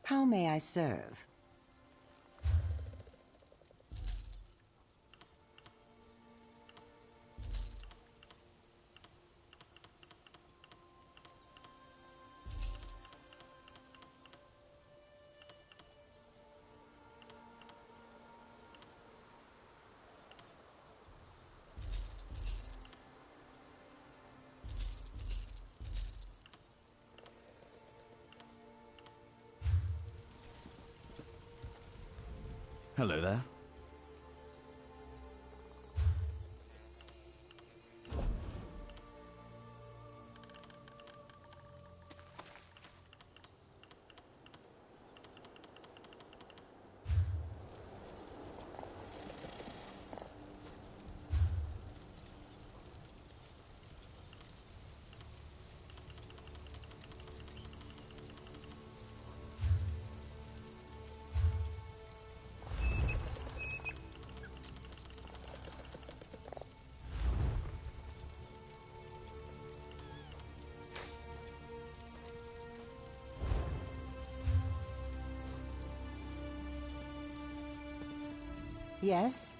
How may I serve? Hello there. Yes?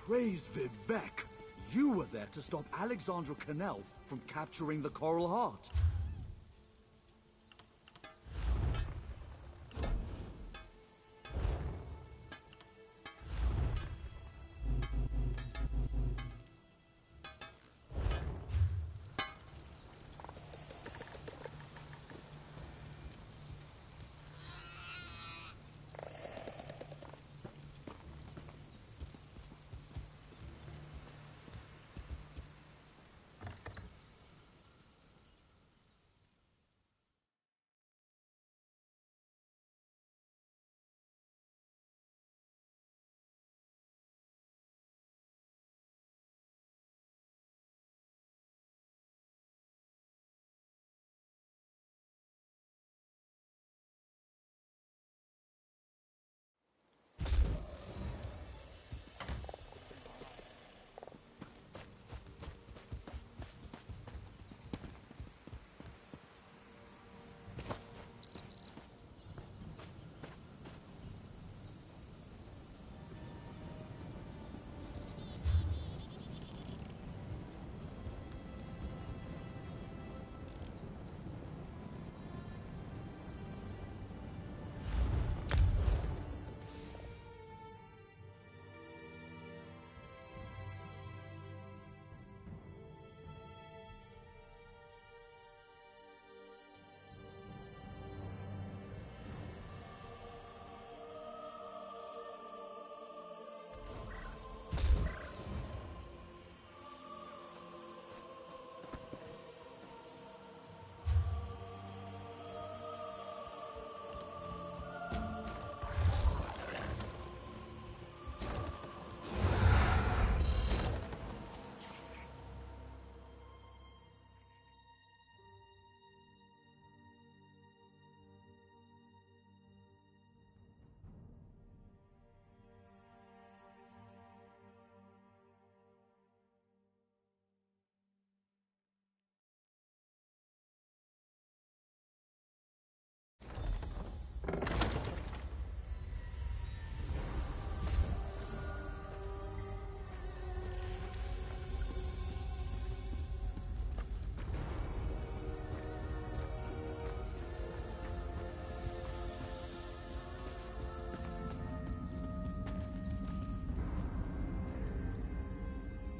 Praise Vivek! You were there to stop Alexandra Cannell from capturing the Coral Heart.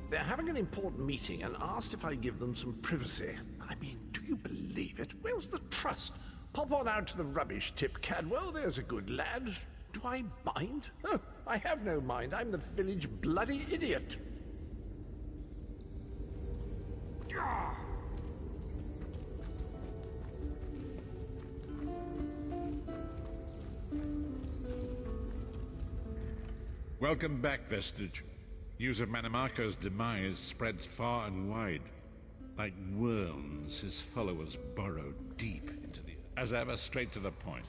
They're having an important meeting and asked if I give them some privacy. I mean, do you believe it? Where's the trust? Pop on out to the rubbish tip, Cadwell. There's a good lad. Do I mind? Oh, I have no mind. I'm the village bloody idiot. Welcome back, Vestige. News of Manimarco's demise spreads far and wide. Like worms, his followers burrow deep into the earth. As ever, straight to the point.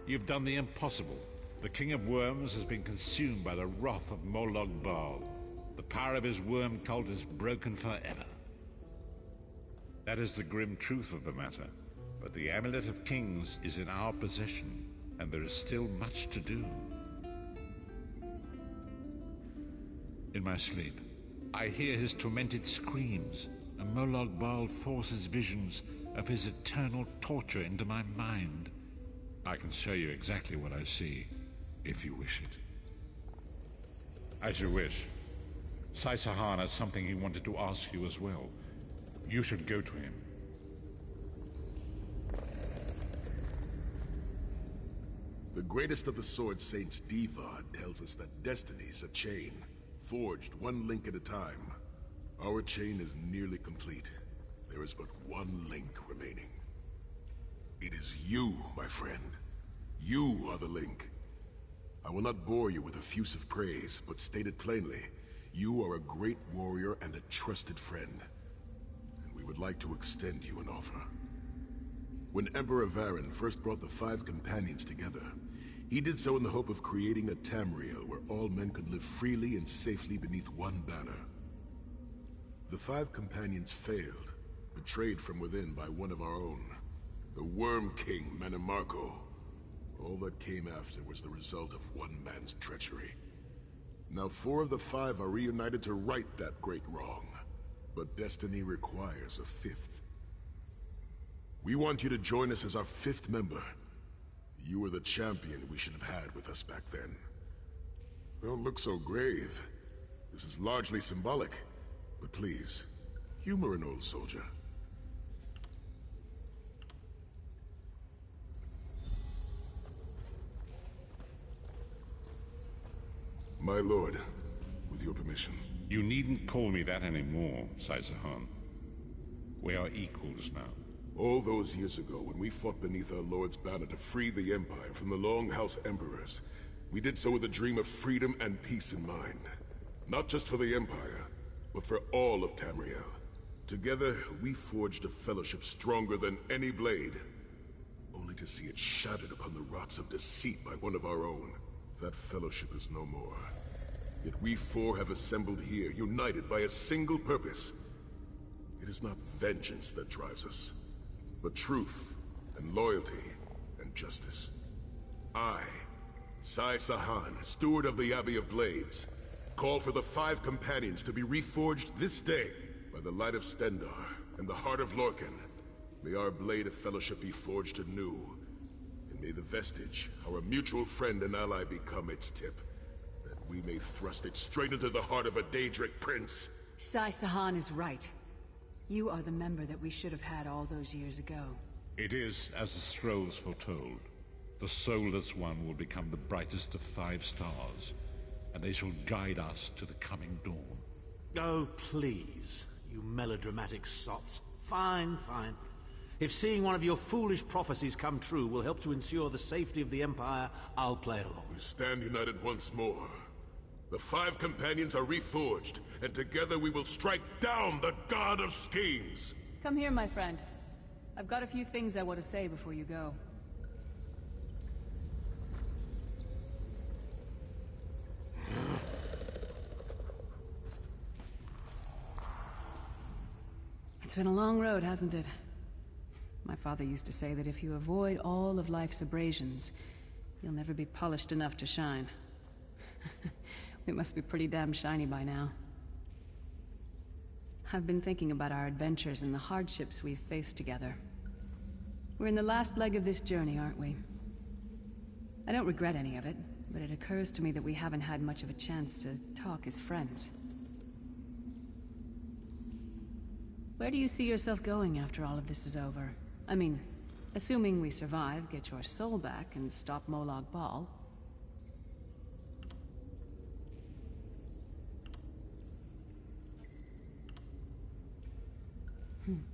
You've done the impossible. The King of Worms has been consumed by the wrath of Molog Baal. The power of his worm cult is broken forever. That is the grim truth of the matter. But the Amulet of Kings is in our possession, and there is still much to do. In my sleep, I hear his tormented screams, and Molog Baal forces visions of his eternal torture into my mind. I can show you exactly what I see, if you wish it. As you wish. Sai-Sahan has something he wanted to ask you as well. You should go to him. The greatest of the Sword Saints, Divad, tells us that destiny's a chain, forged one link at a time. Our chain is nearly complete. There is but one link remaining. It is you, my friend. You are the link. I will not bore you with effusive praise, but state it plainly. You are a great warrior and a trusted friend. And we would like to extend you an offer. When Emperor Varen first brought the 5 companions together, he did so in the hope of creating a Tamriel where all men could live freely and safely beneath one banner. The 5 companions failed, betrayed from within by one of our own, the Worm King Manimarco. All that came after was the result of one man's treachery. Now 4 of the 5 are reunited to right that great wrong. But destiny requires a 5th. We want you to join us as our 5th member. You were the champion we should have had with us back then. Don't look so grave. This is largely symbolic. But please, humor an old soldier. My lord, with your permission. You needn't call me that anymore, Sai-Sahan. We are equals now. All those years ago, when we fought beneath our lord's banner to free the Empire from the Longhouse Emperors, we did so with a dream of freedom and peace in mind. Not just for the Empire, but for all of Tamriel. Together, we forged a fellowship stronger than any blade, only to see it shattered upon the rocks of deceit by one of our own. That fellowship is no more. Yet we 4 have assembled here, united by a single purpose. It is not vengeance that drives us, but truth, and loyalty, and justice. I, Sai-Sahan, steward of the Abbey of Blades, call for the 5 companions to be reforged this day by the light of Stendarr and the heart of Lorkhan. May our blade of fellowship be forged anew, and may the vestige, our mutual friend and ally, become its tip, that we may thrust it straight into the heart of a Daedric prince. Sai-Sahan is right. You are the member that we should have had all those years ago. It is as the scrolls foretold. The soulless one will become the brightest of 5 stars, and they shall guide us to the coming dawn. Oh, please, you melodramatic sots. Fine, fine. If seeing one of your foolish prophecies come true will help to ensure the safety of the Empire, I'll play along. We stand united once more. The 5 companions are reforged, and together we will strike down the God of Schemes! Come here, my friend. I've got a few things I want to say before you go. It's been a long road, hasn't it? My father used to say that if you avoid all of life's abrasions, you'll never be polished enough to shine. We must be pretty damn shiny by now. I've been thinking about our adventures and the hardships we've faced together. We're in the last leg of this journey, aren't we? I don't regret any of it, but it occurs to me that we haven't had much of a chance to talk as friends. Where do you see yourself going after all of this is over? I mean, assuming we survive, get your soul back, and stop Molag Bal.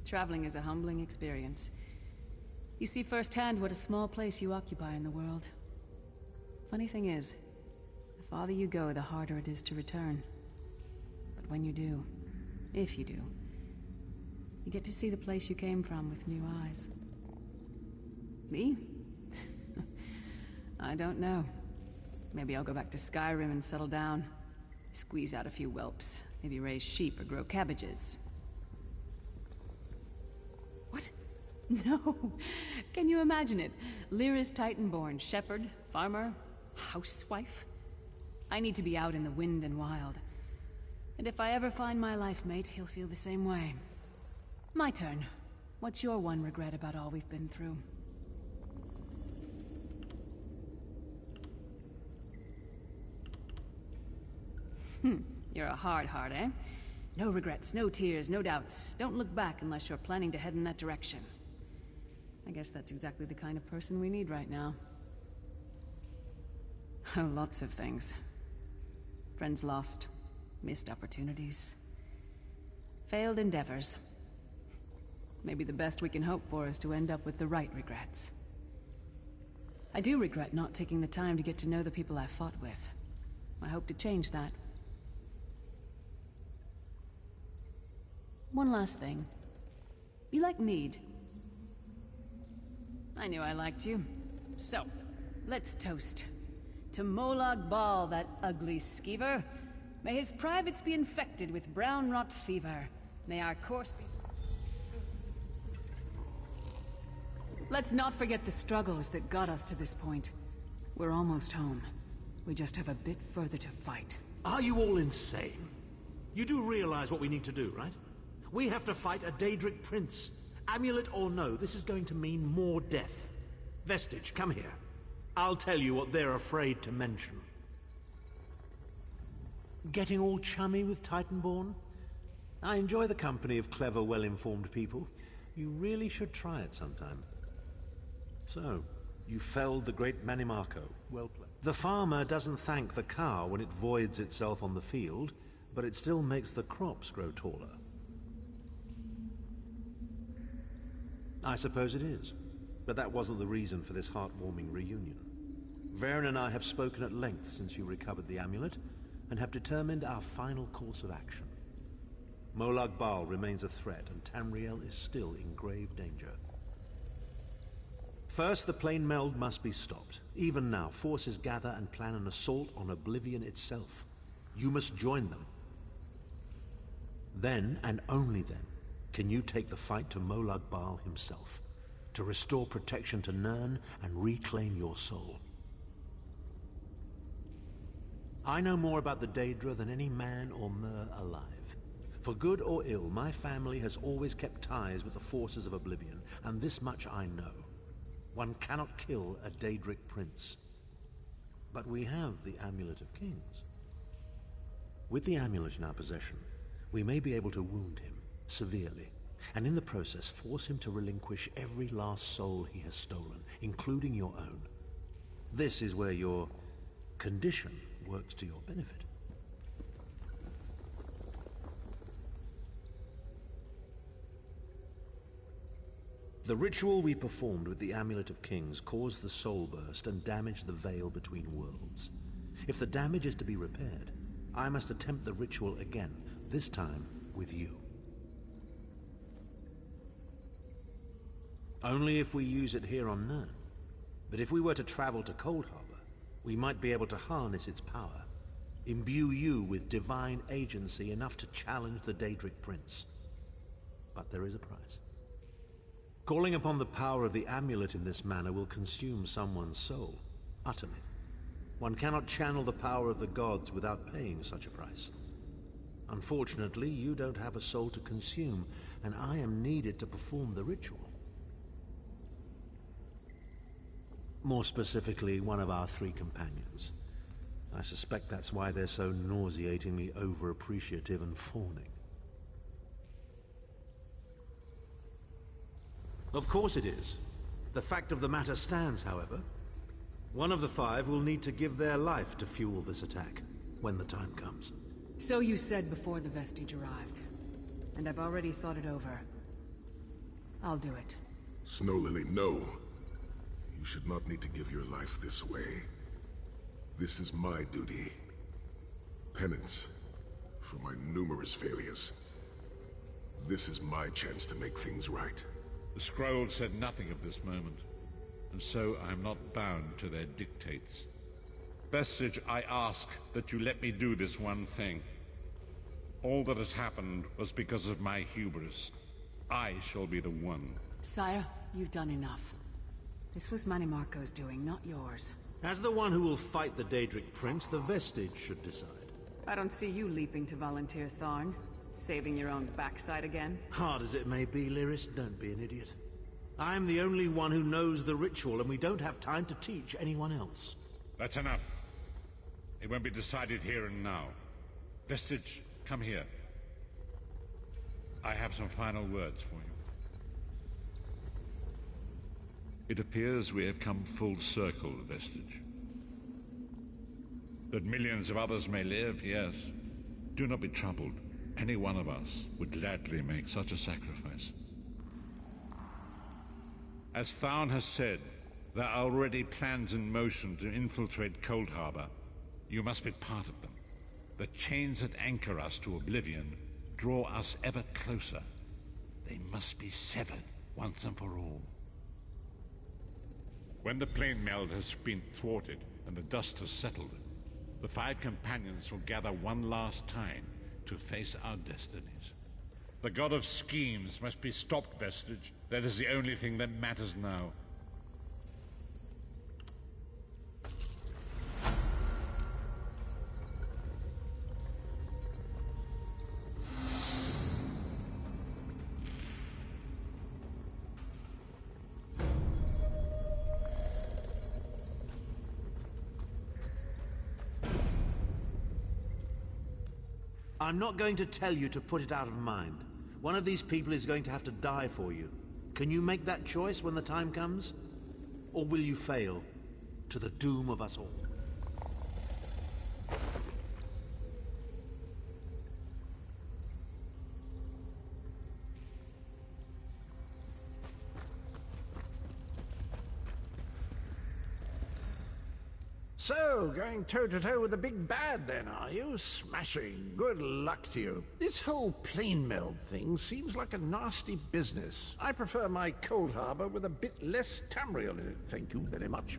Traveling is a humbling experience. You see firsthand what a small place you occupy in the world. Funny thing is, the farther you go, the harder it is to return. But when you do, if you do, you get to see the place you came from with new eyes. Me? I don't know. Maybe I'll go back to Skyrim and settle down. Squeeze out a few whelps. Maybe raise sheep or grow cabbages. What? No! Can you imagine it? Lyra's Titan-born shepherd, farmer, housewife? I need to be out in the wind and wild. And if I ever find my life mate, he'll feel the same way. My turn. What's your one regret about all we've been through? You're a hard heart, eh? No regrets, no tears, no doubts. Don't look back unless you're planning to head in that direction. I guess that's exactly the kind of person we need right now. Oh, lots of things. Friends lost, missed opportunities, failed endeavors. Maybe the best we can hope for is to end up with the right regrets. I do regret not taking the time to get to know the people I fought with. I hope to change that. One last thing. You like mead? I knew I liked you. So, let's toast. To Molag Bal, that ugly skeever. May his privates be infected with brown rot fever. May our course be... Let's not forget the struggles that got us to this point. We're almost home. We just have a bit further to fight. Are you all insane? You do realize what we need to do, right? We have to fight a Daedric prince. Amulet or no, this is going to mean more death. Vestige, come here. I'll tell you what they're afraid to mention. Getting all chummy with Titanborn? I enjoy the company of clever, well-informed people. You really should try it sometime. So, you felled the great Manimarco. Well played. The farmer doesn't thank the cow when it voids itself on the field, but it still makes the crops grow taller. I suppose it is, but that wasn't the reason for this heartwarming reunion. Varen and I have spoken at length since you recovered the amulet, and have determined our final course of action. Molag Bal remains a threat, and Tamriel is still in grave danger. First, the plane meld must be stopped. Even now, forces gather and plan an assault on Oblivion itself. You must join them. Then, and only then, can you take the fight to Molag Bal himself, to restore protection to Nirn and reclaim your soul. I know more about the Daedra than any man or mer alive. For good or ill, my family has always kept ties with the forces of Oblivion, and this much I know. One cannot kill a Daedric prince. But we have the Amulet of Kings. With the amulet in our possession, we may be able to wound him severely, and in the process force him to relinquish every last soul he has stolen, including your own. This is where your condition works to your benefit. The ritual we performed with the Amulet of Kings caused the soul burst and damaged the veil between worlds. If the damage is to be repaired, I must attempt the ritual again, this time with you. Only if we use it here on Nirn. But if we were to travel to Cold Harbor, we might be able to harness its power, imbue you with divine agency enough to challenge the Daedric Prince. But there is a price. Calling upon the power of the amulet in this manner will consume someone's soul, utterly. One cannot channel the power of the gods without paying such a price. Unfortunately, you don't have a soul to consume, and I am needed to perform the ritual. More specifically, one of our 3 companions. I suspect that's why they're so nauseatingly over-appreciative and fawning. Of course it is. The fact of the matter stands, however. One of the 5 will need to give their life to fuel this attack, when the time comes. So you said before the vestige arrived. And I've already thought it over. I'll do it. Snow Lily, no. You should not need to give your life this way. This is my duty. Penance for my numerous failures. This is my chance to make things right. The scroll said nothing of this moment, and so I am not bound to their dictates. Vestige, I ask that you let me do this one thing. All that has happened was because of my hubris. I shall be the one. Sire, you've done enough. This was Manimarco's doing, not yours. As the one who will fight the Daedric Prince, the Vestige should decide. I don't see you leaping to volunteer, Tharn. Saving your own backside again? Hard as it may be, Lyris, don't be an idiot. I'm the only one who knows the ritual, and we don't have time to teach anyone else. That's enough. It won't be decided here and now. Vestige, come here. I have some final words for you. It appears we have come full circle, Vestige. That millions of others may live, yes. Do not be troubled. Any one of us would gladly make such a sacrifice. As Tharn has said, there are already plans in motion to infiltrate Cold Harbor. You must be part of them. The chains that anchor us to Oblivion draw us ever closer. They must be severed once and for all. When the plane meld has been thwarted and the dust has settled, the 5 companions will gather one last time to face our destinies. The god of schemes must be stopped, Vestige. That is the only thing that matters now. I'm not going to tell you to put it out of mind. One of these people is going to have to die for you. Can you make that choice when the time comes? Or will you fail to the doom of us all? So, going toe-to-toe with the big bad then, are you? Smashing. Good luck to you. This whole plane meld thing seems like a nasty business. I prefer my cold harbor with a bit less Tamriel in it, thank you very much.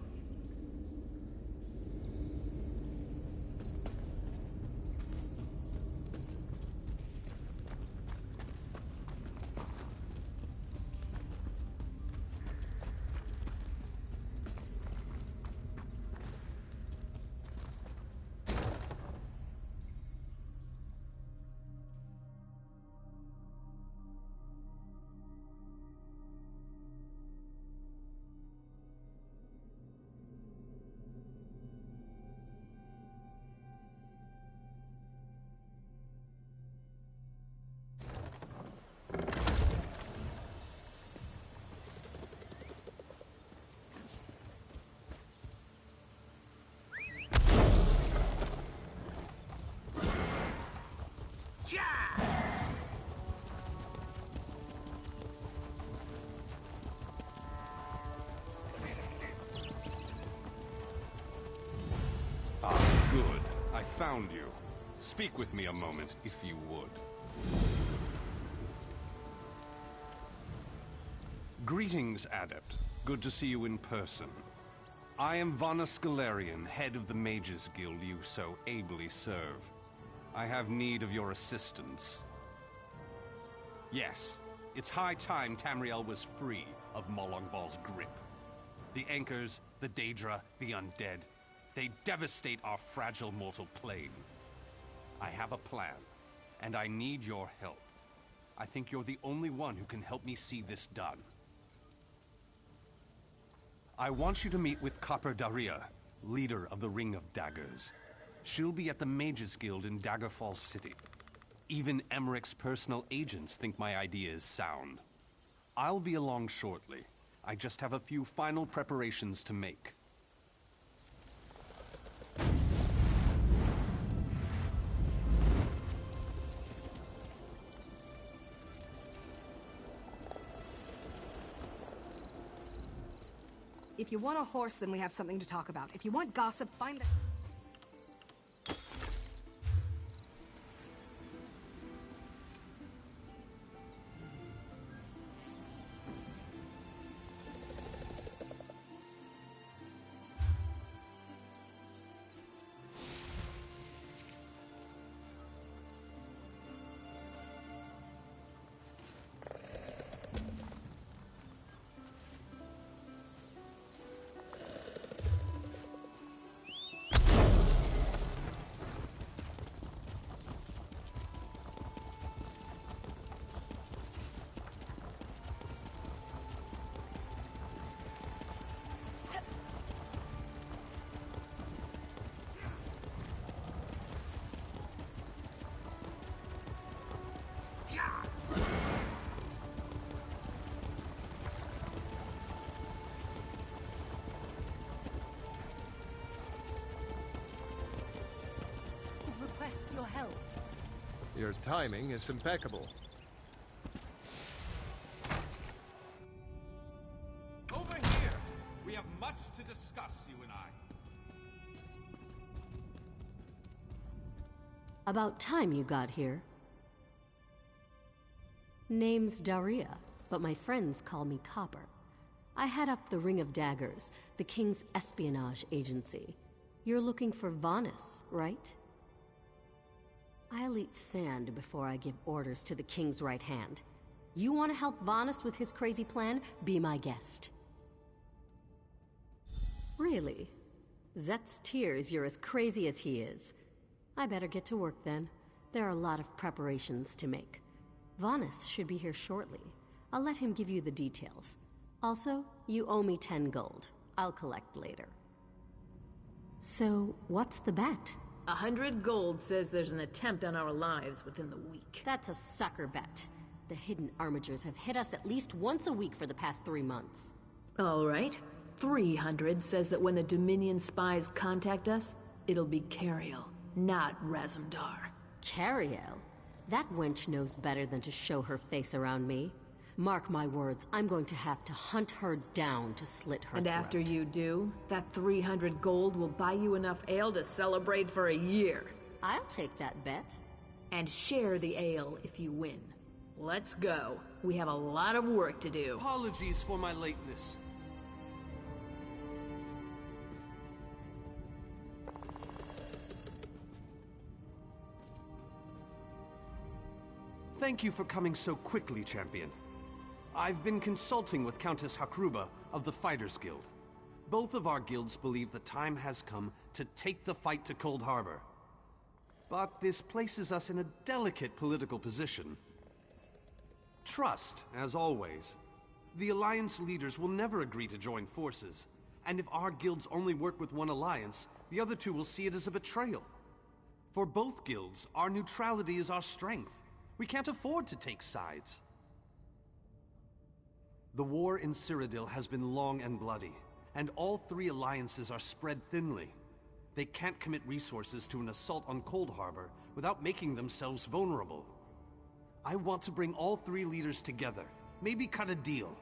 Good. I found you. Speak with me a moment, if you would. Greetings, Adept. Good to see you in person. I am Vanus Galarian, head of the Mages Guild you so ably serve. I have need of your assistance. Yes, it's high time Tamriel was free of Molongbal's grip. The Anchors, the Daedra, the Undead. They devastate our fragile mortal plane. I have a plan, and I need your help. I think you're the only one who can help me see this done. I want you to meet with Copper Daria, leader of the Ring of Daggers. She'll be at the Mages Guild in Daggerfall City. Even Emmerich's personal agents think my idea is sound. I'll be along shortly. I just have a few final preparations to make. If you want a horse, then we have something to talk about. If you want gossip, find the... Requests your help. Your timing is impeccable. Over here! We have much to discuss, you and I. About time you got here. Name's Daria, but my friends call me Copper. I head up the Ring of Daggers, the King's espionage agency. You're looking for Vanus, right? I'll eat sand before I give orders to the King's right hand. You want to help Vanus with his crazy plan? Be my guest. Really? Zet's tears you're as crazy as he is. I better get to work then. There are a lot of preparations to make. Vanus should be here shortly. I'll let him give you the details. Also, you owe me 10 gold. I'll collect later. So, what's the bet? 100 gold says there's an attempt on our lives within the week. That's a sucker bet. The hidden armigers have hit us at least once a week for the past 3 months. All right. 300 says that when the Dominion spies contact us, it'll be Cariel, not Razumdar. Cariel? That wench knows better than to show her face around me. Mark my words, I'm going to have to hunt her down to slit her And throat. after you do, that 300 gold will buy you enough ale to celebrate for a year. I'll take that bet. And share the ale if you win. Let's go. We have a lot of work to do. Apologies for my lateness. Thank you for coming so quickly, Champion. I've been consulting with Countess Hakruba of the Fighters Guild. Both of our guilds believe the time has come to take the fight to Cold Harbor. But this places us in a delicate political position. Trust, as always. The Alliance leaders will never agree to join forces, and if our guilds only work with one alliance, the other two will see it as a betrayal. For both guilds, our neutrality is our strength. We can't afford to take sides. The war in Cyrodiil has been long and bloody, and all three alliances are spread thinly. They can't commit resources to an assault on Cold Harbor without making themselves vulnerable. I want to bring all three leaders together, maybe cut a deal.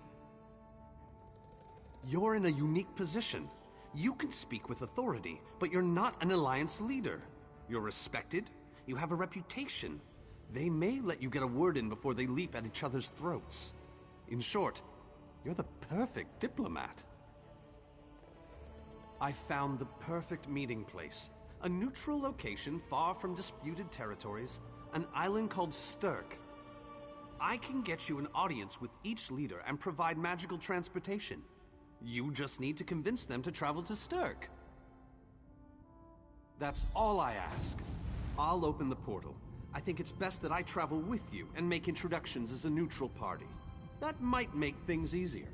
You're in a unique position. You can speak with authority, but you're not an alliance leader. You're respected, you have a reputation. They may let you get a word in before they leap at each other's throats. In short, you're the perfect diplomat. I found the perfect meeting place. A neutral location far from disputed territories, an island called Stirk. I can get you an audience with each leader and provide magical transportation. You just need to convince them to travel to Stirk. That's all I ask. I'll open the portal. I think it's best that I travel with you and make introductions as a neutral party. That might make things easier.